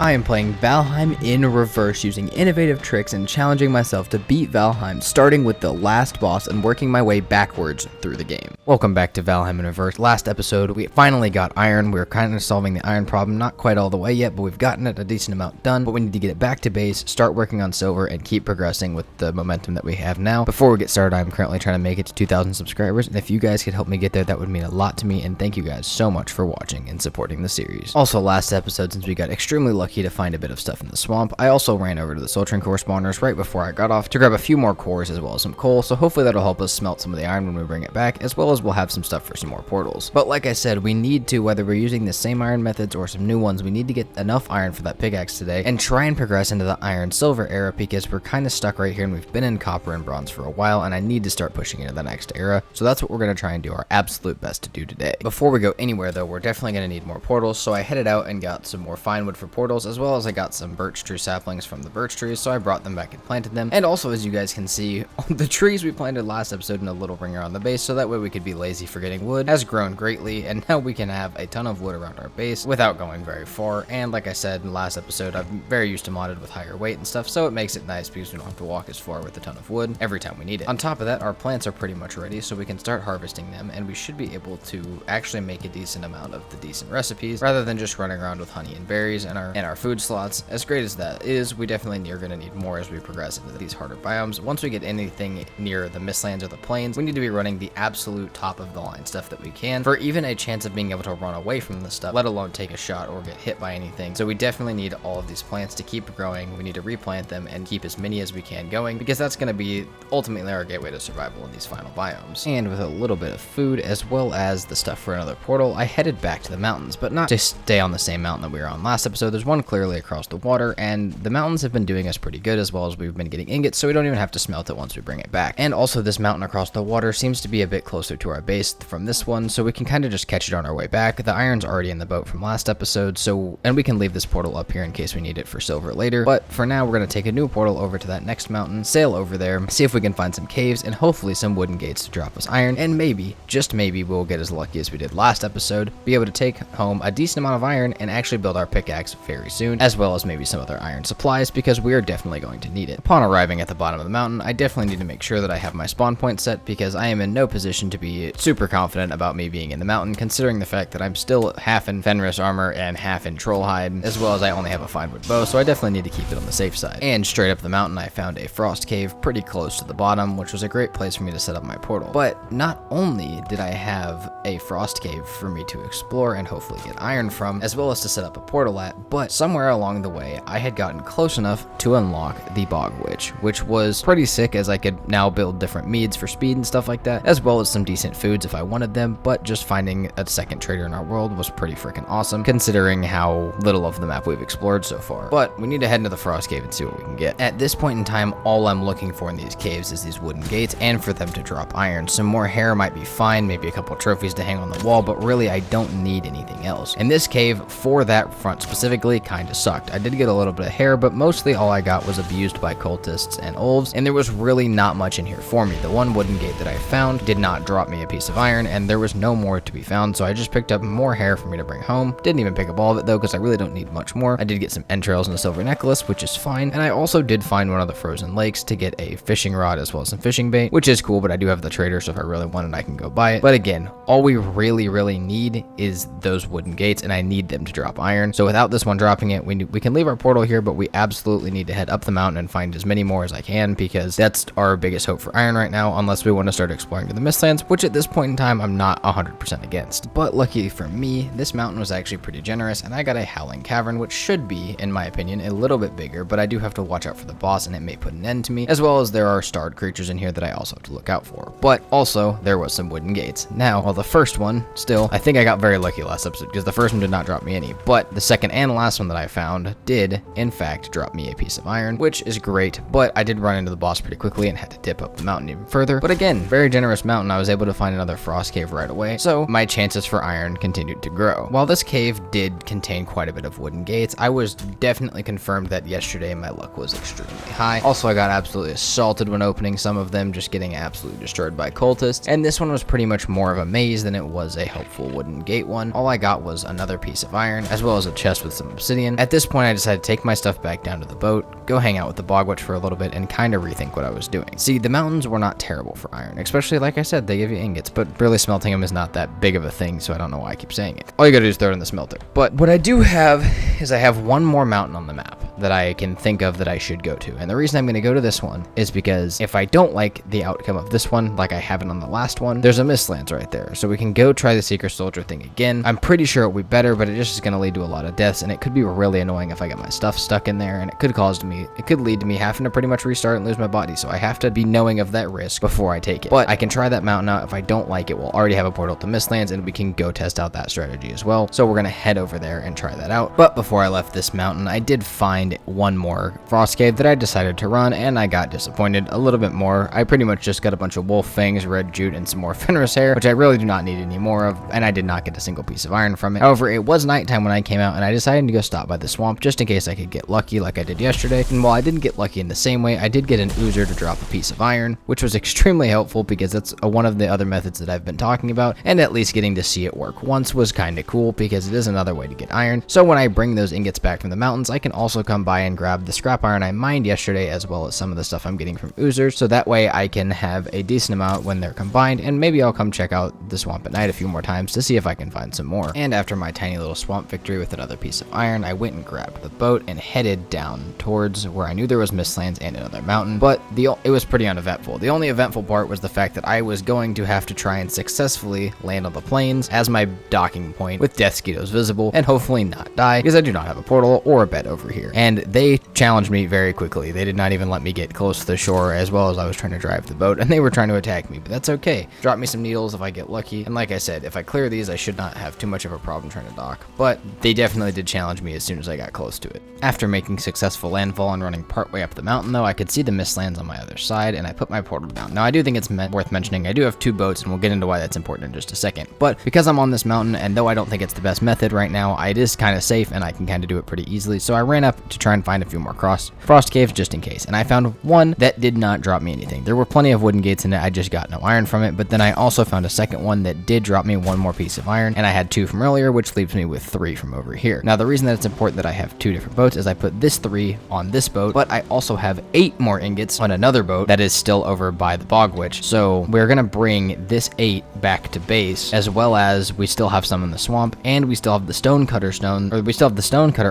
I am playing Valheim in reverse, using innovative tricks and challenging myself to beat Valheim, starting with the last boss and working my way backwards through the game. Welcome back to Valheim in reverse. Last episode, we finally got iron. We were kind of solving the iron problem, not quite all the way yet, but we've gotten it a decent amount done. But we need to get it back to base, start working on silver, and keep progressing with the momentum that we have now. Before we get started, I'm currently trying to make it to 2,000 subscribers, and if you guys could help me get there, that would mean a lot to me, and thank you guys so much for watching and supporting the series. Also, last episode, since we got extremely lucky to find a bit of stuff in the swamp, I also ran over to the Sultran core spawners right before I got off to grab a few more cores as well as some coal, so hopefully that'll help us smelt some of the iron when we bring it back, as well as we'll have some stuff for some more portals. But like I said, we need to, whether we're using the same iron methods or some new ones, we need to get enough iron for that pickaxe today and try and progress into the iron silver era, because we're kind of stuck right here and we've been in copper and bronze for a while, and I need to start pushing into the next era. So that's what we're going to try and do our absolute best to do today. Before we go anywhere though, we're definitely going to need more portals, so I headed out and got some more fine wood for portals, as well as I got some birch tree saplings from the birch trees, so I brought them back and planted them. And also, as you guys can see, the trees we planted last episode in a little ringer on the base, so that way we could be lazy for getting wood, has grown greatly, and now we can have a ton of wood around our base without going very far. And like I said in the last episode, I'm very used to modded with higher weight and stuff, so it makes it nice because we don't have to walk as far with a ton of wood every time we need it. On top of that, our plants are pretty much ready, so we can start harvesting them, and we should be able to actually make a decent amount of the decent recipes rather than just running around with honey and berries and our food slots. As great as that is, we definitely are going to need more as we progress into these harder biomes. Once we get anything near the mistlands or the plains, we need to be running the absolute top of the line stuff that we can for even a chance of being able to run away from the stuff, let alone take a shot or get hit by anything. So we definitely need all of these plants to keep growing. We need to replant them and keep as many as we can going, because that's going to be ultimately our gateway to survival in these final biomes. And with a little bit of food as well as the stuff for another portal, I headed back to the mountains, but not to stay on the same mountain that we were on last episode. There's one clearly across the water, and the mountains have been doing us pretty good, as well as we've been getting ingots, so we don't even have to smelt it once we bring it back. And also, this mountain across the water seems to be a bit closer to our base from this one, so we can kind of just catch it on our way back. The iron's already in the boat from last episode, and we can leave this portal up here in case we need it for silver later. But for now, we're going to take a new portal over to that next mountain, sail over there, see if we can find some caves, and hopefully some wooden gates to drop us iron, and maybe, just maybe, we'll get as lucky as we did last episode, be able to take home a decent amount of iron and actually build our pickaxe very soon, as well as maybe some other iron supplies, because we are definitely going to need it. Upon arriving at the bottom of the mountain, I definitely need to make sure that I have my spawn point set, because I am in no position to be super confident about me being in the mountain, considering the fact that I'm still half in Fenris armor and half in troll hide, as well as I only have a fine wood bow, so I definitely need to keep it on the safe side. And straight up the mountain, I found a frost cave pretty close to the bottom, which was a great place for me to set up my portal. But not only did I have a frost cave for me to explore and hopefully get iron from, as well as to set up a portal at, but somewhere along the way, I had gotten close enough to unlock the Bog Witch, which was pretty sick, as I could now build different meads for speed and stuff like that, as well as some decent foods if I wanted them. But just finding a second trader in our world was pretty freaking awesome, considering how little of the map we've explored so far. But we need to head into the frost cave and see what we can get. At this point in time, all I'm looking for in these caves is these wooden gates, and for them to drop iron. Some more hair might be fine, maybe a couple trophies to hang on the wall, but really I don't need anything else. And this cave, for that front specifically, kind of sucked. I did get a little bit of hair, but mostly all I got was abused by cultists and wolves, and there was really not much in here for me. The one wooden gate that I found did not drop me a piece of iron, and there was no more to be found, so I just picked up more hair for me to bring home. Didn't even pick up all of it though, because I really don't need much more. I did get some entrails and a silver necklace, which is fine, and I also did find one of the frozen lakes to get a fishing rod as well as some fishing bait, which is cool, but I do have the trader, so if I really want it, I can go buy it. But again, all we really need is those wooden gates, and I need them to drop iron. So without this one dropping it, we can leave our portal here, but we absolutely need to head up the mountain and find as many more as I can, because that's our biggest hope for iron right now, unless we want to start exploring to the mistlands, which at this point in time, I'm not 100% against. But lucky for me, this mountain was actually pretty generous, and I got a howling cavern, which should be, in my opinion, a little bit bigger, but I do have to watch out for the boss, and it may put an end to me, as well as there are starred creatures in here that I also have to look out for. But also, there was some wooden gates. Now, while the first one, still, I think I got very lucky last episode, because the first one did not drop me any, but the second and last one that I found did, in fact, drop me a piece of iron, which is great, but I did run into the boss pretty quickly and had to dip up the mountain even further. But again, very generous mountain. I was able to find another frost cave right away, so my chances for iron continued to grow. While this cave did contain quite a bit of wooden gates, I was definitely confirmed that yesterday my luck was extremely high. Also, I got absolutely assaulted when opening some of them, just getting absolutely destroyed by cultists, and this one was pretty much more of a maze than it was a helpful wooden gate one. All I got was another piece of iron, as well as a chest with some obsidian. At this point, I decided to take my stuff back down to the boat, go hang out with the bogwitch for a little bit, and kind of rethink what I was doing. See, the mountains were not terrible for iron, especially like I said, they give you ingots, but really smelting them is not that big of a thing, so I don't know why I keep saying it. All you gotta do is throw it in the smelter. But what I do have is I have one more mountain on the map that I can think of that I should go to. And the reason I'm going to go to this one is because if I don't like the outcome of this one, like I haven't on the last one, there's a Mistlands right there. So we can go try the Secret Soldier thing again. I'm pretty sure it will be better, but it just is going to lead to a lot of deaths, and it could be really annoying if I get my stuff stuck in there, and it could lead to me having to pretty much restart and lose my body. So I have to be knowing of that risk before I take it. But I can try that mountain out. If I don't like it, we'll already have a portal to Mistlands, and we can go test out that strategy as well. So we're going to head over there and try that out. But before I left this mountain, I did find one more frost cave that I decided to run, and I got disappointed a little bit more. I pretty much just got a bunch of wolf fangs, red jute, and some more Fenris hair, which I really do not need any more of, and I did not get a single piece of iron from it. However, it was nighttime when I came out, and I decided to go stop by the swamp just in case I could get lucky like I did yesterday. And while I didn't get lucky in the same way, I did get an oozer to drop a piece of iron, which was extremely helpful because that's one of the other methods that I've been talking about, and at least getting to see it work once was kind of cool because it is another way to get iron. So when I bring those ingots back from the mountains, I can also come by and grab the scrap iron I mined yesterday, as well as some of the stuff I'm getting from oozers, so that way I can have a decent amount when they're combined, and maybe I'll come check out the swamp at night a few more times to see if I can find some more. And after my tiny little swamp victory with another piece of iron, I went and grabbed the boat and headed down towards where I knew there was Mistlands and another mountain, but it was pretty uneventful. The only eventful part was the fact that I was going to have to try and successfully land on the plains as my docking point with Death Skeetos visible, and hopefully not die, because I do not have a portal or a bed over here. And they challenged me very quickly. They did not even let me get close to the shore as well as I was trying to drive the boat, and they were trying to attack me, but that's okay. Drop me some needles if I get lucky, and like I said, if I clear these, I should not have too much of a problem trying to dock, but they definitely did challenge me as soon as I got close to it. After making successful landfall and running partway up the mountain though, I could see the Mistlands on my other side, and I put my portal down. Now I do think it's worth mentioning, I do have 2 boats, and we'll get into why that's important in just a second, but because I'm on this mountain, and though I don't think it's the best method right now, it is kind of safe, and I can kind of do it pretty easily, so I ran up to try and find a few more frost caves just in case, and I found one that did not drop me anything. There were plenty of wooden gates in it, I just got no iron from it, but then I also found a second one that did drop me one more piece of iron, and I had 2 from earlier, which leaves me with 3 from over here. Now the reason that it's important that I have 2 different boats is I put this 3 on this boat, but I also have 8 more ingots on another boat that is still over by the bogwitch, so we're gonna bring this 8 back to base, as well as we still have some in the swamp, and we still have the stonecutter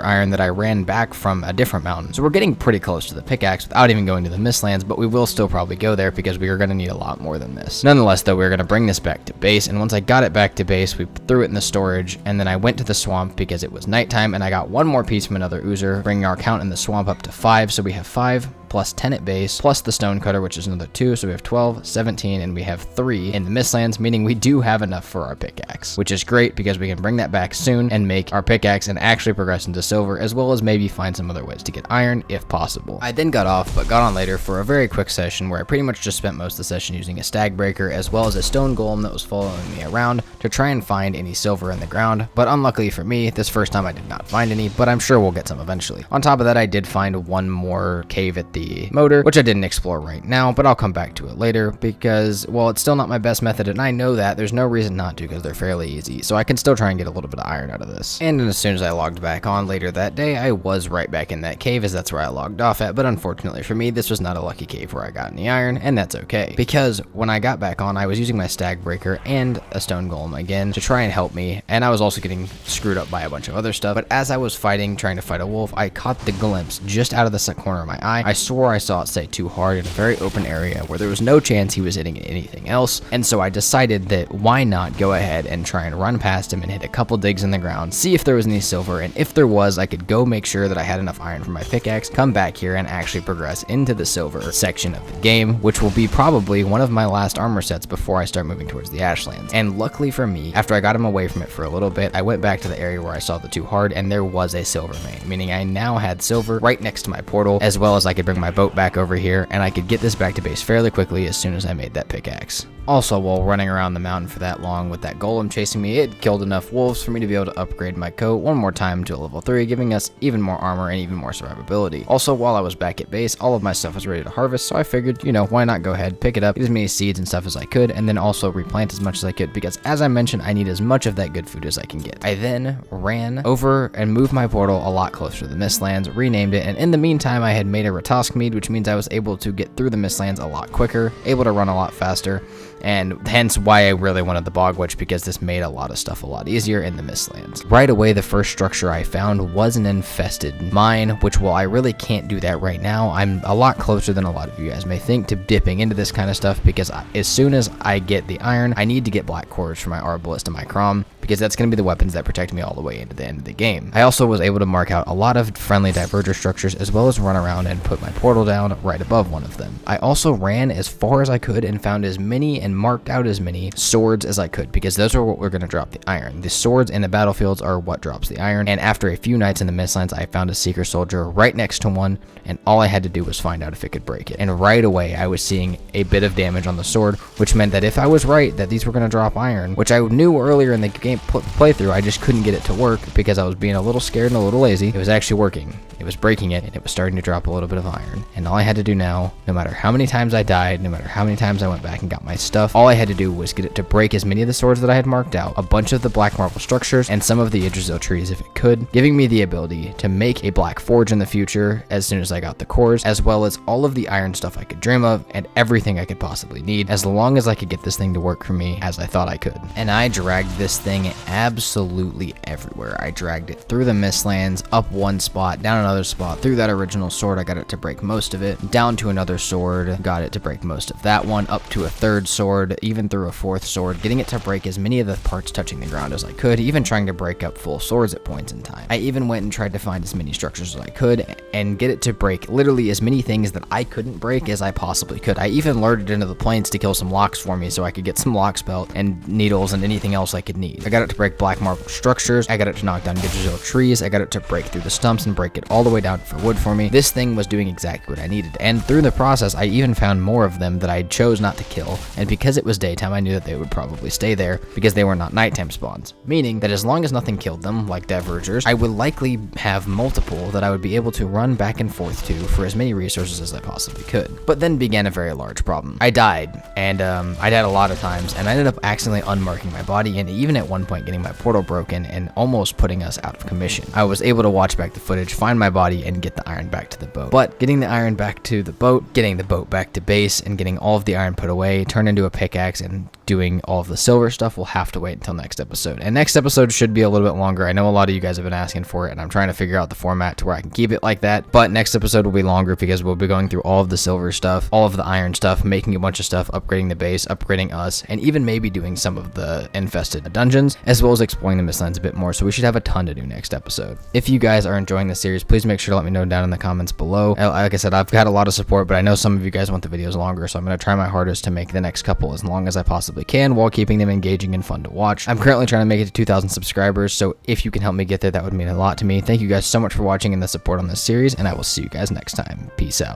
iron that I ran back from a different mountain. So we're getting pretty close to the pickaxe without even going to the Mistlands, but we will still probably go there because we are going to need a lot more than this. Nonetheless though, we're going to bring this back to base, and once I got it back to base, we threw it in the storage, and then I went to the swamp because it was nighttime, and I got one more piece from another oozer, bringing our count in the swamp up to 5, so we have 5 plus 10 at base, plus the stonecutter, which is another 2, so we have 12, 17, and we have 3 in the Mistlands, meaning we do have enough for our pickaxe, which is great because we can bring that back soon and make our pickaxe and actually progress into silver, as well as maybe find some other ways to get iron if possible. I then got off, but got on later for a very quick session where I pretty much just spent most of the session using a stag breaker as well as a stone golem that was following me around to try and find any silver in the ground, but unluckily for me, this first time I did not find any, but I'm sure we'll get some eventually. On top of that, I did find one more cave at the motor, which I didn't explore right now, but I'll come back to it later because, well, it's still not my best method, and I know that there's no reason not to because they're fairly easy, so I can still try and get a little bit of iron out of this. And as soon as I logged back on later that day, I was right back in that cave as that's where I logged off at, but unfortunately for me, this was not a lucky cave where I got any iron, and that's okay, because when I got back on, I was using my stag breaker and a stone golem again to try and help me, and I was also getting screwed up by a bunch of other stuff, but as I was trying to fight a wolf, I caught the glimpse just out of the corner of my eye. I swore I saw it say too hard in a very open area where there was no chance he was hitting anything else, and so I decided that why not go ahead and try and run past him and hit a couple digs in the ground, see if there was any silver, and if there was, I could go make sure that I had enough iron for my pickaxe, come back here and actually progress into the silver section of the game, which will be probably one of my last armor sets before I start moving towards the Ashlands. And luckily for me, after I got him away from it for a little bit, I went back to the area where I saw the too hard, and there was a silver vein, meaning I now had silver right next to my portal, as well as I could bring bring my boat back over here, and I could get this back to base fairly quickly as soon as I made that pickaxe. Also, while running around the mountain for that long with that golem chasing me, it killed enough wolves for me to be able to upgrade my coat one more time to a level 3, giving us even more armor and even more survivability. Also, while I was back at base, all of my stuff was ready to harvest, so I figured, why not go ahead, pick it up, get as many seeds and stuff as I could, and then also replant as much as I could, because as I mentioned, I need as much of that good food as I can get. I then ran over and moved my portal a lot closer to the Mistlands, renamed it, and in the meantime, I had made a Ratask mead, which means I was able to get through the Mistlands a lot quicker, able to run a lot faster, and hence why I really wanted the Bog Witch, because this made a lot of stuff a lot easier in the Mistlands. Right away, the first structure I found was an infested mine, which, while I really can't do that right now, I'm a lot closer than a lot of you guys may think to dipping into this kind of stuff, because as soon as I get the iron, I need to get black cores for my Arbalist and my Crom, because that's going to be the weapons that protect me all the way into the end of the game. I also was able to mark out a lot of friendly diverger structures, as well as run around and put my portal down right above one of them. I also ran as far as I could and found as many and marked out as many swords as I could, because those are what we're going to drop the iron. The swords in the battlefields are what drops the iron, and after a few nights in the Mistlands, I found a Seeker Soldier right next to one, and all I had to do was find out if it could break it. And right away, I was seeing a bit of damage on the sword, which meant that if I was right that these were going to drop iron, which I knew earlier in the game playthrough, I just couldn't get it to work because I was being a little scared and a little lazy. It was actually working. It was breaking it, and it was starting to drop a little bit of iron. And all I had to do now, no matter how many times I died, no matter how many times I went back and got my stuff, all I had to do was get it to break as many of the swords that I had marked out, a bunch of the black marble structures, and some of the Yggdrasil trees if it could, giving me the ability to make a black forge in the future as soon as I got the cores, as well as all of the iron stuff I could dream of, and everything I could possibly need, as long as I could get this thing to work for me as I thought I could. And I dragged this thing absolutely everywhere. I dragged it through the Mistlands, up one spot, down another spot, through that original sword, I got it to break most of it, down to another sword, got it to break most of that one, up to a third sword, even through a fourth sword, getting it to break as many of the parts touching the ground as I could, even trying to break up full swords at points in time. I even went and tried to find as many structures as I could and get it to break literally as many things that I couldn't break as I possibly could. I even lured it into the plains to kill some locks for me so I could get some lock spelt and needles and anything else I could need. I got it to break black marble structures, I got it to knock down Yggdrasil trees, I got it to break through the stumps and break it all the way down for wood for me. This thing was doing exactly what I needed, and through the process I even found more of them that I chose not to kill, and because it was daytime I knew that they would probably stay there because they were not nighttime spawns, meaning that as long as nothing killed them, like divergers, I would likely have multiple that I would be able to run back and forth to for as many resources as I possibly could. But then began a very large problem. I died, and I died a lot of times, and I ended up accidentally unmarking my body, and even at one point getting my portal broken and almost putting us out of commission. I was able to watch back the footage, find my body, and get the iron back to the boat. But getting the iron back to the boat, getting the boat back to base, and getting all of the iron put away, turned into a pickaxe, and doing all of the silver stuff will have to wait until next episode. And next episode should be a little bit longer. I know a lot of you guys have been asking for it, and I'm trying to figure out the format to where I can keep it like that. But next episode will be longer because we'll be going through all of the silver stuff, all of the iron stuff, making a bunch of stuff, upgrading the base, upgrading us, and even maybe doing some of the infested dungeons, as well as exploring the Mistlands a bit more. So we should have a ton to do next episode. If you guys are enjoying the series, please make sure to let me know down in the comments below. Like I said, I've got a lot of support, but I know some of you guys want the videos longer, so I'm going to try my hardest to make the next couple as long as I possibly can while keeping them engaging and fun to watch. I'm currently trying to make it to 2,000 subscribers, so if you can help me get there, that would mean a lot to me. Thank you guys so much for watching and the support on this series, and I will see you guys next time. Peace out.